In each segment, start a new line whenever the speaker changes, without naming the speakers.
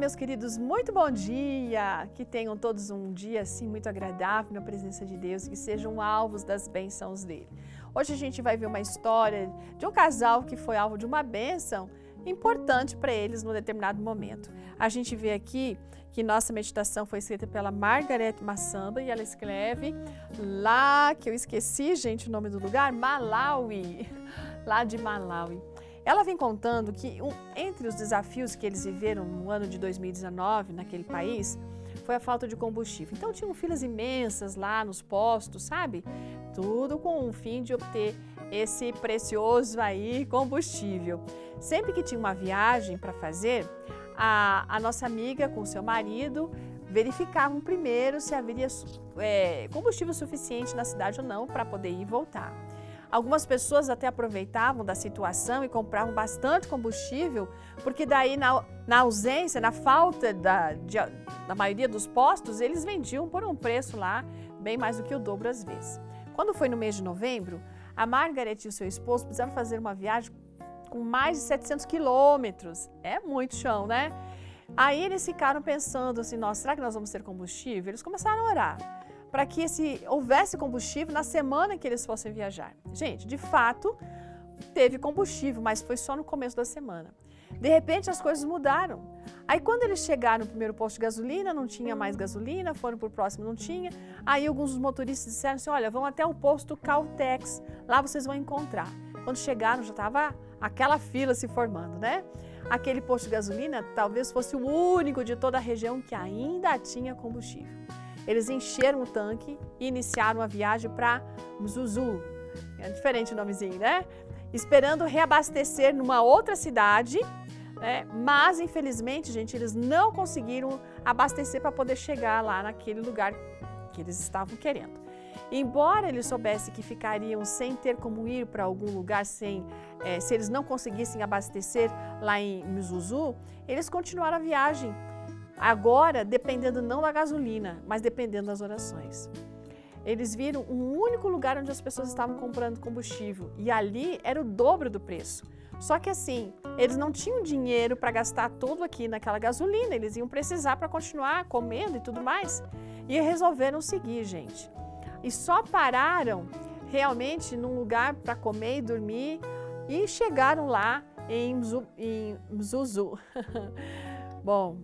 meus queridos, muito bom dia! Que tenham todos um dia assim muito agradável na presença de Deus, que sejam alvos das bênçãos dele. Hoje a gente vai ver uma história de um casal que foi alvo de uma bênção importante para eles num determinado momento. A gente vê aqui que nossa meditação foi escrita pela Margaret Massamba e ela escreve lá, que eu esqueci, gente, o nome do lugar, Malawi, lá de Malawi. Ela vem contando que entre os desafios que eles viveram no ano de 2019 naquele país, foi a falta de combustível. Então tinham filas imensas lá nos postos, sabe? Tudo com o fim de obter esse precioso aí combustível. Sempre que tinha uma viagem para fazer, a nossa amiga com o seu marido verificavam primeiro se haveria combustível suficiente na cidade ou não para poder ir e voltar. Algumas pessoas até aproveitavam da situação e compravam bastante combustível, porque daí na ausência, na falta da maioria dos postos, eles vendiam por um preço lá bem mais do que o dobro às vezes. Quando foi no mês de novembro, a Margaret e o seu esposo precisaram fazer uma viagem com mais de 700 quilômetros. É muito chão, né? Aí eles ficaram pensando assim, nossa, será que nós vamos ter combustível? Eles começaram a orar para que houvesse combustível na semana que eles fossem viajar. Gente, de fato, teve combustível, mas foi só no começo da semana. De repente, as coisas mudaram. Aí, quando eles chegaram no primeiro posto de gasolina, não tinha mais gasolina, foram para o próximo, não tinha. Aí, alguns dos motoristas disseram assim, olha, vão até o posto Caltex, lá vocês vão encontrar. Quando chegaram, já estava aquela fila se formando, né? Aquele posto de gasolina talvez fosse o único de toda a região que ainda tinha combustível. Eles encheram o tanque e iniciaram a viagem para Mzuzu, é diferente o nomezinho, né? Esperando reabastecer numa outra cidade, né? Mas infelizmente, gente, eles não conseguiram abastecer para poder chegar lá naquele lugar que eles estavam querendo. Embora eles soubessem que ficariam sem ter como ir para algum lugar se eles não conseguissem abastecer lá em Mzuzu, eles continuaram a viagem. Agora, dependendo não da gasolina, mas dependendo das orações. Eles viram um único lugar onde as pessoas estavam comprando combustível e ali era o dobro do preço. Só que assim, eles não tinham dinheiro para gastar tudo aqui naquela gasolina, eles iam precisar para continuar comendo e tudo mais. E resolveram seguir, gente. E só pararam realmente num lugar para comer e dormir e chegaram lá em Mzuzu. Bom,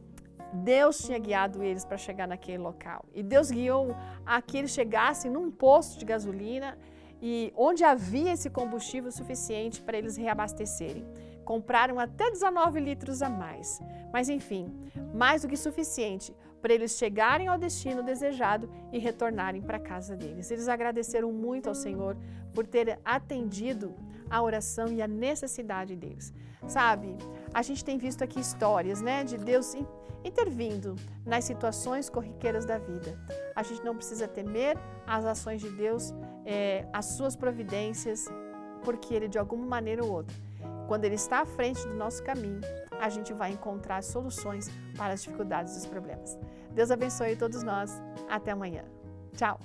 Deus tinha guiado eles para chegar naquele local. E Deus guiou a que eles chegassem num posto de gasolina e onde havia esse combustível suficiente para eles reabastecerem. Compraram até 19 litros a mais. Mas enfim, mais do que suficiente para eles chegarem ao destino desejado e retornarem para a casa deles. Eles agradeceram muito ao Senhor por ter atendido a oração e a necessidade deles. Sabe, a gente tem visto aqui histórias, né, de Deus intervindo nas situações corriqueiras da vida. A gente não precisa temer as ações de Deus, as suas providências, porque Ele, de alguma maneira ou outra, quando Ele está à frente do nosso caminho, a gente vai encontrar soluções para as dificuldades dos problemas. Deus abençoe todos nós. Até amanhã. Tchau!